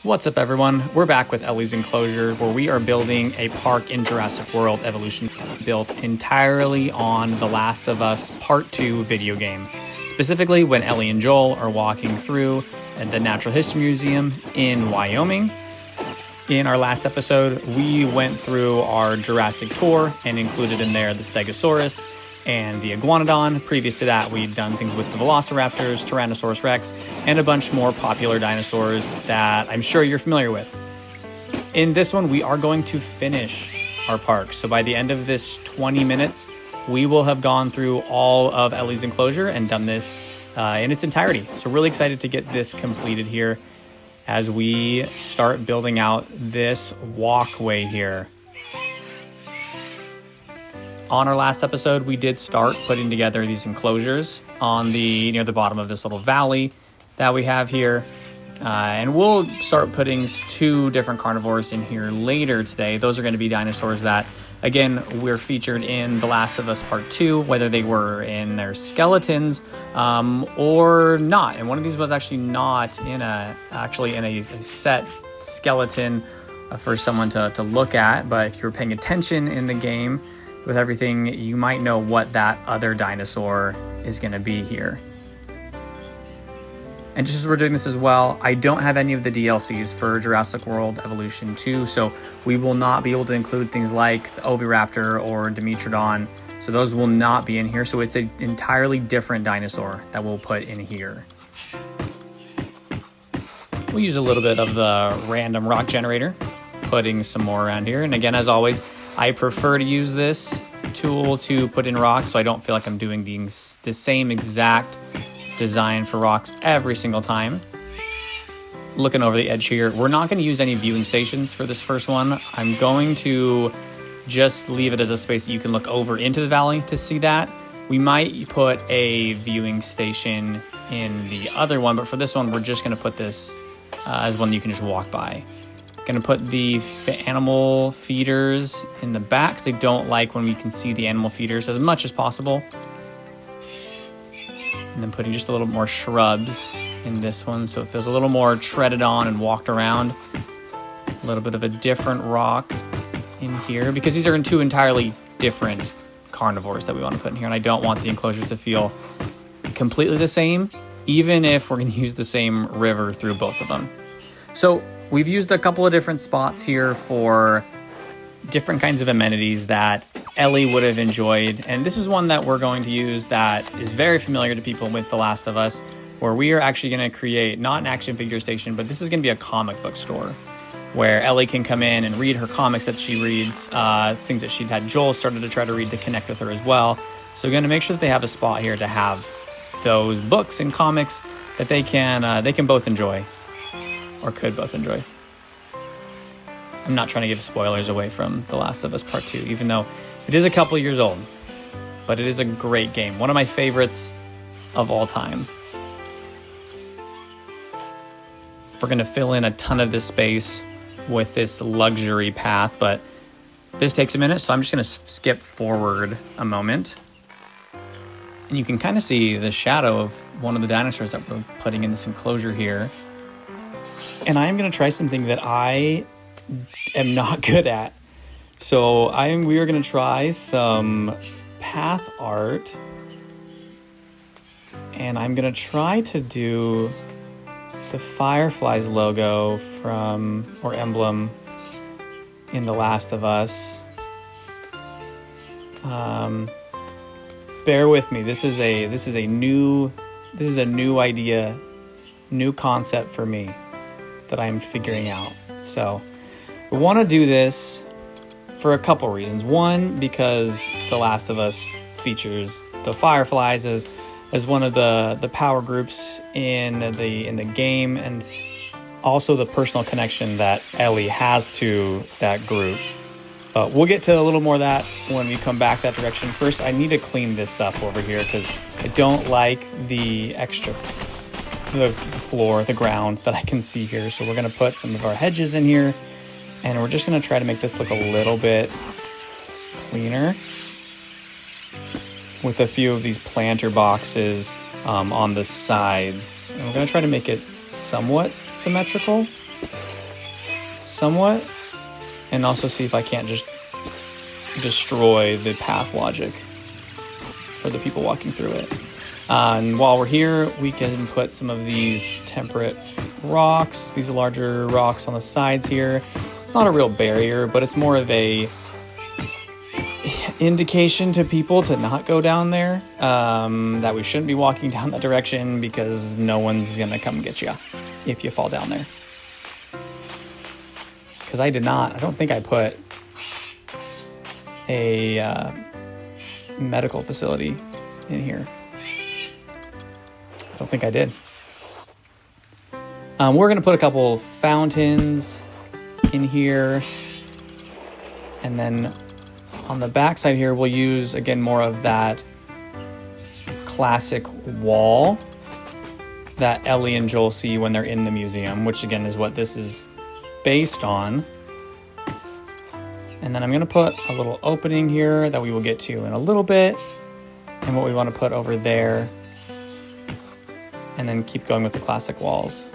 What's up, everyone? We're back with Ellie's Enclosure, where we are building a park in Jurassic World Evolution built entirely on The Last of Us Part 2 video game. Specifically, when Ellie and Joel are walking through the Natural History Museum in Wyoming. In our last episode, we went through our Jurassic tour and included in there the Stegosaurus and the Iguanodon. Previous to that, we'd done things with the Velociraptors, Tyrannosaurus Rex, and a bunch more popular dinosaurs that I'm sure you're familiar with. In this one, we are going to finish our park. So by the end of this 20 minutes, we will have gone through all of Ellie's Enclosure and done this in its entirety. So really excited to get this completed here as we start building out this walkway here. On our last episode, we did start putting together these enclosures on the near the bottom of this little valley that we have here. And we'll start putting two different carnivores in here later today. Those are going to be dinosaurs that, again, we're featured in The Last of Us Part 2, whether they were in their skeletons or not. And one of these was actually not in a set skeleton for someone to look at. But if you were paying attention in the game with everything, you might know what that other dinosaur is going to be here. And just as we're doing this as well, I don't have any of the DLCs for Jurassic World Evolution 2, so we will not be able to include things like the Oviraptor or Dimetrodon, so those will not be in here. So it's an entirely different dinosaur that we'll put in here. We'll use a little bit of the random rock generator, putting some more around here. And again, as always, I prefer to use this tool to put in rocks so I don't feel like I'm doing the same exact design for rocks every single time. Looking over the edge here, we're not going to use any viewing stations for this first one. I'm going to just leave it as a space that you can look over into the valley to see that. We might put a viewing station in the other one, but for this one, we're just going to put this as one you can just walk by. Going to put the animal feeders in the back because I don't like when we can see the animal feeders as much as possible. And then putting just a little more shrubs in this one so it feels a little more treaded on and walked around. A little bit of a different rock in here because these are in two entirely different carnivores that we want to put in here. And I don't want the enclosures to feel completely the same, even if we're going to use the same river through both of them. So we've used a couple of different spots here for different kinds of amenities that Ellie would have enjoyed. And this is one that we're going to use that is very familiar to people with The Last of Us, where we are actually going to create not an action figure station, but this is going to be a comic book store where Ellie can come in and read her comics that she reads, things that she'd had Joel started to try to read to connect with her as well. So we're going to make sure that they have a spot here to have those books and comics that they can both enjoy. Or could both enjoy. I'm not trying to give spoilers away from The Last of Us Part 2, even though it is a couple years old. But it is a great game. One of my favorites of all time. We're going to fill in a ton of this space with this luxury path, but this takes a minute, so I'm just going to skip forward a moment. And you can kind of see the shadow of one of the dinosaurs that we're putting in this enclosure here. And I am going to try something that I am not good at. So we are going to try some path art. And I'm going to try to do the Fireflies logo or emblem in The Last of Us. Bear with me. This is a new idea, new concept for me that I'm figuring out. So I want to do this for a couple reasons. One, because The Last of Us features the Fireflies as one of the power groups in the game, and also the personal connection that Ellie has to that group. But we'll get to a little more of that when we come back that direction. First, I need to clean this up over here because I don't like the extra the floor, the ground that I can see here. So we're going to put some of our hedges in here, and we're just going to try to make this look a little bit cleaner with a few of these planter boxes on the sides. And we're going to try to make it somewhat symmetrical. somewhat, and also see if I can't just destroy the path logic for the people walking through it. And while we're here, we can put some of these temperate rocks, these larger rocks on the sides here. It's not a real barrier, but it's more of a indication to people to not go down there, that we shouldn't be walking down that direction because no one's gonna come get you if you fall down there. Because I don't think I put a medical facility in here. I don't think I did. We're going to put a couple fountains in here. And then on the back side here, we'll use, again, more of that classic wall that Ellie and Joel see when they're in the museum, which, again, is what this is based on. And then I'm going to put a little opening here that we will get to in a little bit. And what we want to put over there. And then keep going with the classic walls.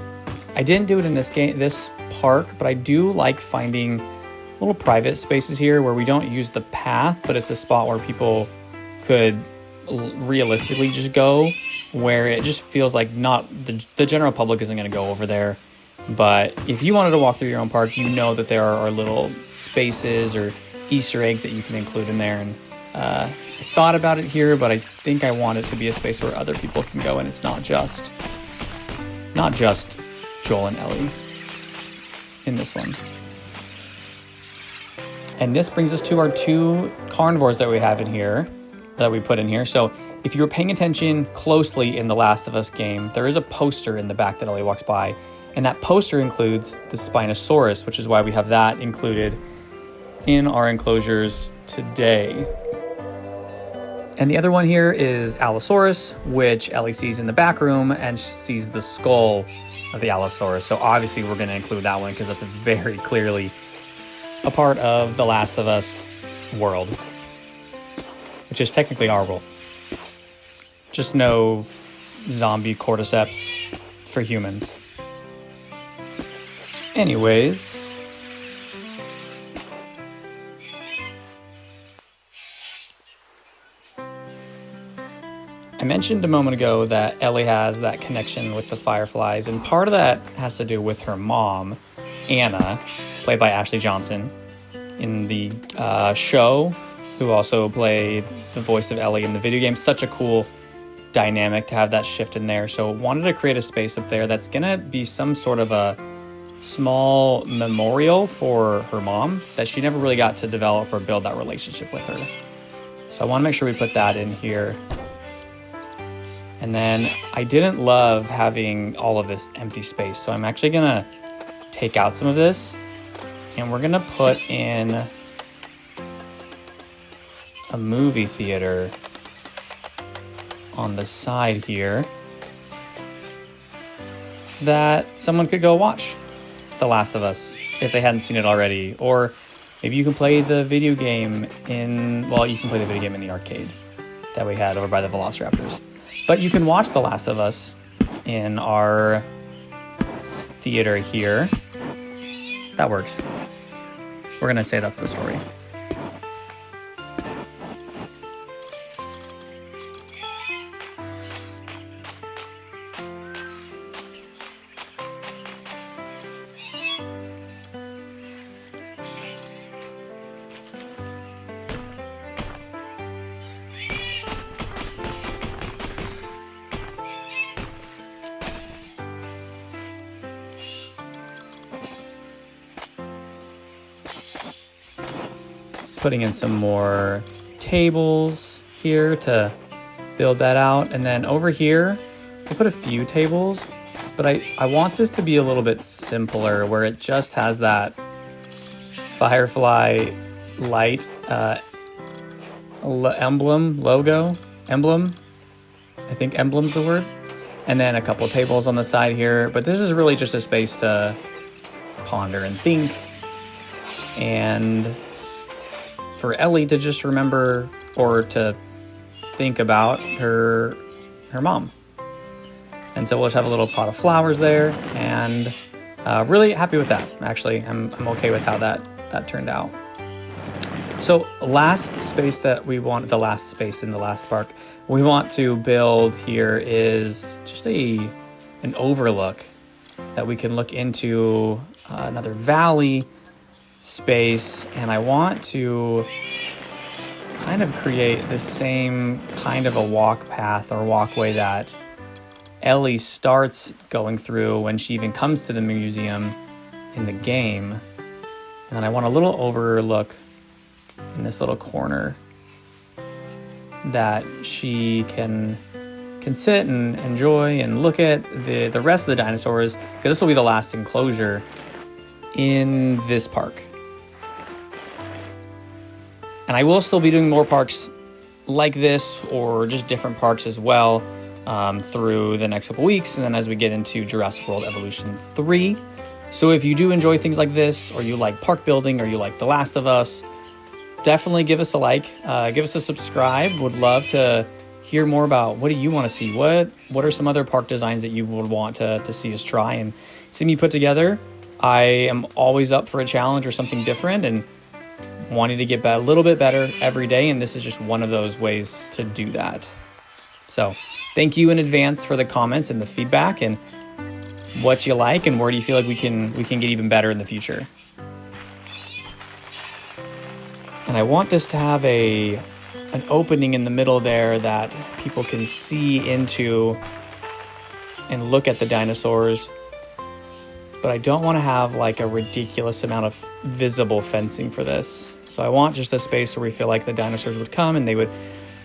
I didn't do it in this park, but I do like finding little private spaces here where we don't use the path, but it's a spot where people could realistically just go, where it just feels like not the general public isn't going to go over there. But if you wanted to walk through your own park, you know that there are little spaces or Easter eggs that you can include in there. And I thought about it here, but I think I want it to be a space where other people can go, and it's not just Joel and Ellie in this one. And this brings us to our 2 carnivores that we have in here, that we put in here. So if you were paying attention closely in the Last of Us game, there is a poster in the back that Ellie walks by, and that poster includes the Spinosaurus, which is why we have that included in our enclosures today. And the other one here is Allosaurus, which Ellie sees in the back room, and she sees the skull of the Allosaurus. So obviously we're going to include that one because that's very clearly a part of the Last of Us world, which is technically our world. Just no zombie cordyceps for humans. Anyways, I mentioned a moment ago that Ellie has that connection with the fireflies, and part of that has to do with her mom, Anna, played by Ashley Johnson in the show, who also played the voice of Ellie in the video game. Such a cool dynamic to have that shift in there. So wanted to create a space up there that's going to be some sort of a small memorial for her mom that she never really got to develop or build that relationship with her. So I want to make sure we put that in here. And then I didn't love having all of this empty space, so I'm actually going to take out some of this, and we're going to put in a movie theater on the side here that someone could go watch The Last of Us if they hadn't seen it already. Or maybe you can play the video game in the arcade that we had over by the Velociraptors. But you can watch The Last of Us in our theater here. That works. We're going to say that's the story. Putting in some more tables here to build that out. And then over here, I put a few tables, but I want this to be a little bit simpler, where it just has that firefly light emblem. I think emblem's the word. And then a couple tables on the side here. But this is really just a space to ponder and think, and for Ellie to just remember or to think about her mom. And so we'll just have a little pot of flowers there, and Really happy with that. Actually, I'm okay with how that turned out. So last space that we want, the last space in the last park we want to build here is just an overlook that we can look into another valley space, and I want to kind of create the same kind of a walk path or walkway that Ellie starts going through when she even comes to the museum in the game. And then I want a little overlook in this little corner that she can sit and enjoy and look at the rest of the dinosaurs, because this will be the last enclosure in this park. And I will still be doing more parks like this, or just different parks as well, through the next couple weeks, and then as we get into Jurassic World Evolution 3. So if you do enjoy things like this, or you like park building, or you like The Last of Us, definitely give us a like, give us a subscribe. Would love to hear more about what do you want to see. What are some other park designs that you would want to see us try and see me put together. I am always up for a challenge or something different, and wanting to get a little bit better every day, and this is just one of those ways to do that. So thank you in advance for the comments and the feedback, and what you like and where do you feel like we can get even better in the future. And I want this to have an opening in the middle there that people can see into and look at the dinosaurs. But I don't want to have like a ridiculous amount of visible fencing for this. So I want just a space where we feel like the dinosaurs would come and they would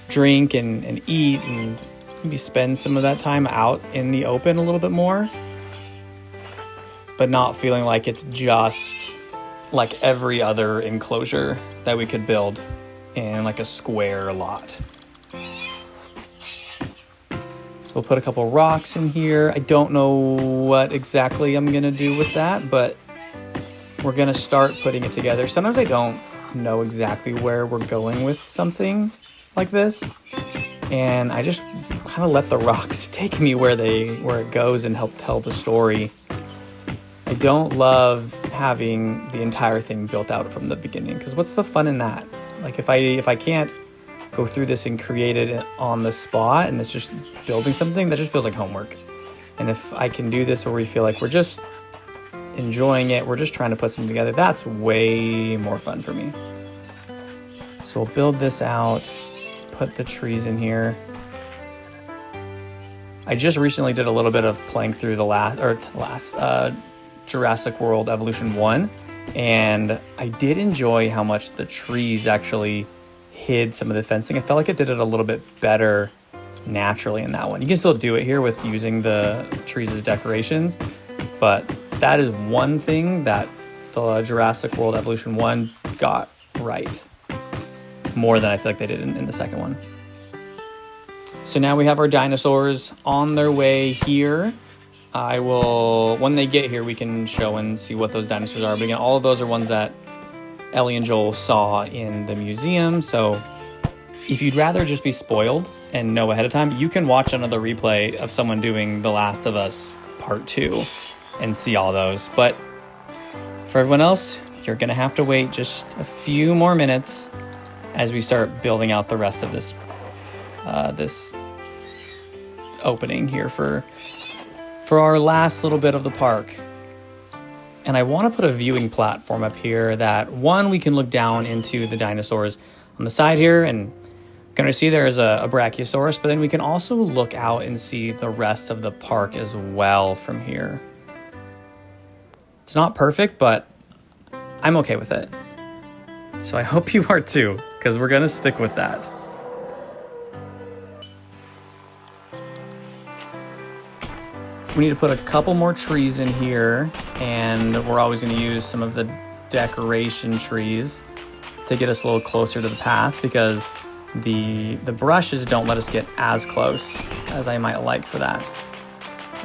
drink and eat and maybe spend some of that time out in the open a little bit more, but not feeling like it's just like every other enclosure that we could build in like a square lot. We'll put a couple rocks in here. I don't know what exactly I'm gonna do with that, but we're gonna start putting it together. Sometimes I don't know exactly where we're going with something like this, and I just kind of let the rocks take me where it goes and help tell the story. I don't love having the entire thing built out from the beginning, because what's the fun in that? Like if I can't go through this and create it on the spot, and it's just building something, that just feels like homework. And if I can do this where we feel like we're just enjoying it, we're just trying to put something together, that's way more fun for me. So we'll build this out, put the trees in here. I just recently did a little bit of playing through the last Jurassic World Evolution 1, and I did enjoy how much the trees actually hid some of the fencing. I felt like it did it a little bit better naturally in that one. You can still do it here with using the trees as decorations, but that is one thing that the Jurassic World Evolution 1 got right, more than I feel like they did in the second one. So now we have our dinosaurs on their way here. When they get here, we can show and see what those dinosaurs are. But again, all of those are ones that Ellie and Joel saw in the museum. So if you'd rather just be spoiled and know ahead of time, you can watch another replay of someone doing The Last of Us Part 2 and see all those. But for everyone else, you're going to have to wait just a few more minutes as we start building out the rest of this opening here for our last little bit of the park. And I want to put a viewing platform up here that, one, we can look down into the dinosaurs on the side here, and we're going to see there's a Brachiosaurus, but then we can also look out and see the rest of the park as well from here. It's not perfect, but I'm okay with it. So I hope you are too, because we're going to stick with that. We need to put a couple more trees in here, and we're always going to use some of the decoration trees to get us a little closer to the path, because the brushes don't let us get as close as I might like for that.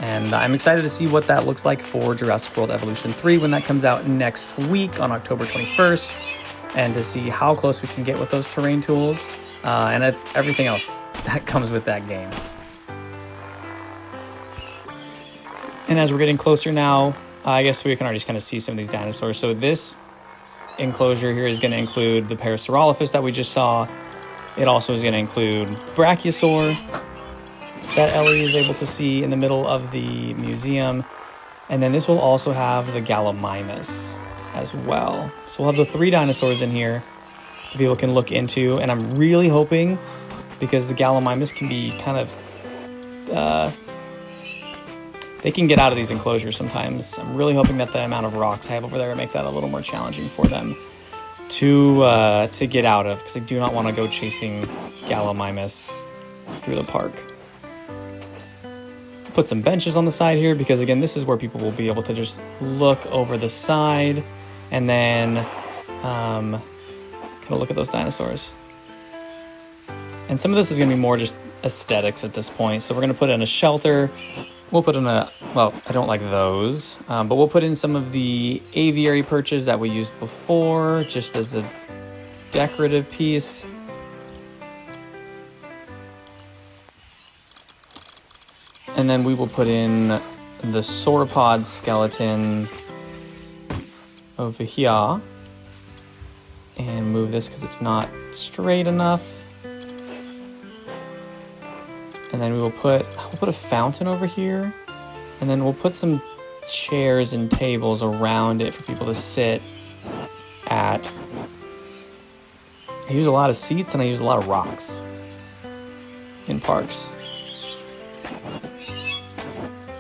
And I'm excited to see what that looks like for Jurassic World Evolution 3 when that comes out next week on October 21st, and to see how close we can get with those terrain tools and everything else that comes with that game. And as we're getting closer now I guess we can already kind of see some of these dinosaurs. So this enclosure here is going to include the Parasaurolophus that we just saw. It also is going to include Brachiosaur that Ellie is able to see in the middle of the museum. And then this will also have the Gallimimus as well. So we'll have the 3 dinosaurs in here that people can look into. And I'm really hoping, because the Gallimimus can be kind of... they can get out of these enclosures sometimes. I'm really hoping that the amount of rocks I have over there will make that a little more challenging for them to get out of, because I do not want to go chasing Gallimimus through the park. Put some benches on the side here, because again, this is where people will be able to just look over the side and then kind of look at those dinosaurs. And some of this is going to be more just aesthetics at this point. So we're going to put in a shelter. We'll put in well, I don't like those, but we'll put in some of the aviary perches that we used before, just as a decorative piece. And then we will put in the sauropod skeleton over here and move this because it's not straight enough. And then we'll put a fountain over here, and then we'll put some chairs and tables around it for people to sit at. I use a lot of seats and I use a lot of rocks in parks.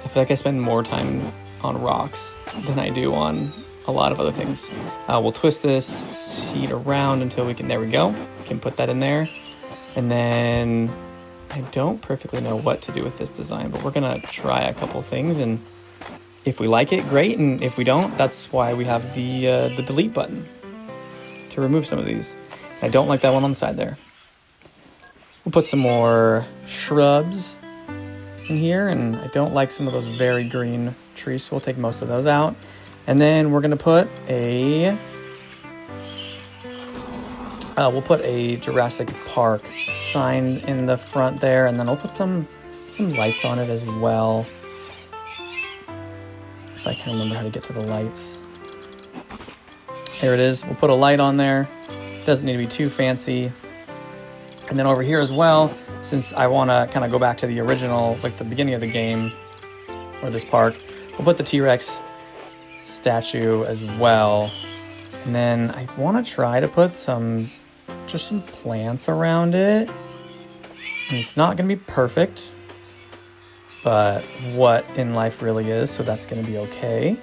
I feel like I spend more time on rocks than I do on a lot of other things. We'll twist this seat around until we can, there we go. We can put that in there. And then I don't perfectly know what to do with this design, but we're gonna try a couple things, and if we like it, great, and if we don't, that's why we have the delete button to remove some of these. I don't like that one on the side there. We'll put some more shrubs in here, and I don't like some of those very green trees, so we'll take most of those out. And then we're gonna put we'll put a Jurassic Park sign in the front there, and then I'll put some lights on it as well. If I can remember how to get to the lights. There it is. We'll put a light on there. Doesn't need to be too fancy. And then over here as well, since I want to kind of go back to the original, like the beginning of the game, or this park, we'll put the T-Rex statue as well. And then I want to try to put just some plants around it. And it's not going to be perfect, but what in life really is, so that's going to be okay.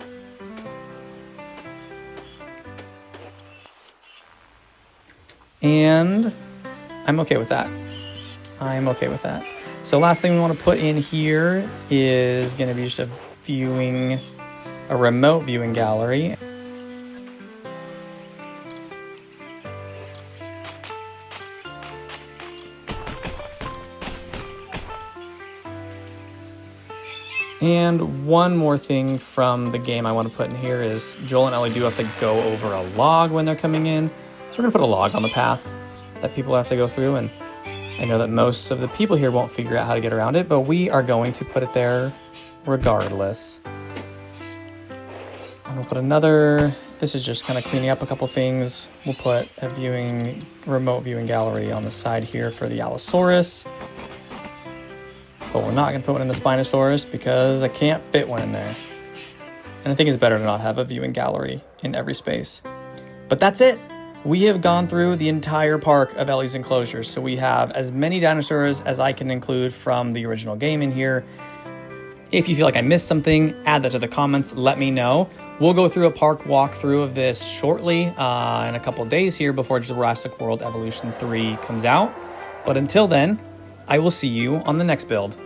And I'm okay with that. I'm okay with that. So last thing we want to put in here is going to be just a remote viewing gallery. And one more thing from the game I want to put in here is Joel and Ellie do have to go over a log when they're coming in. So we're going to put a log on the path that people have to go through. And I know that most of the people here won't figure out how to get around it, but we are going to put it there regardless. And we'll put another, this is just kind of cleaning up a couple things. We'll put a remote viewing gallery on the side here for the Allosaurus. But we're not going to put one in the Spinosaurus because I can't fit one in there. And I think it's better to not have a viewing gallery in every space. But that's it. We have gone through the entire park of Ellie's Enclosures. So we have as many dinosaurs as I can include from the original game in here. If you feel like I missed something, add that to the comments. Let me know. We'll go through a park walkthrough of this shortly in a couple of days here before Jurassic World Evolution 3 comes out. But until then, I will see you on the next build.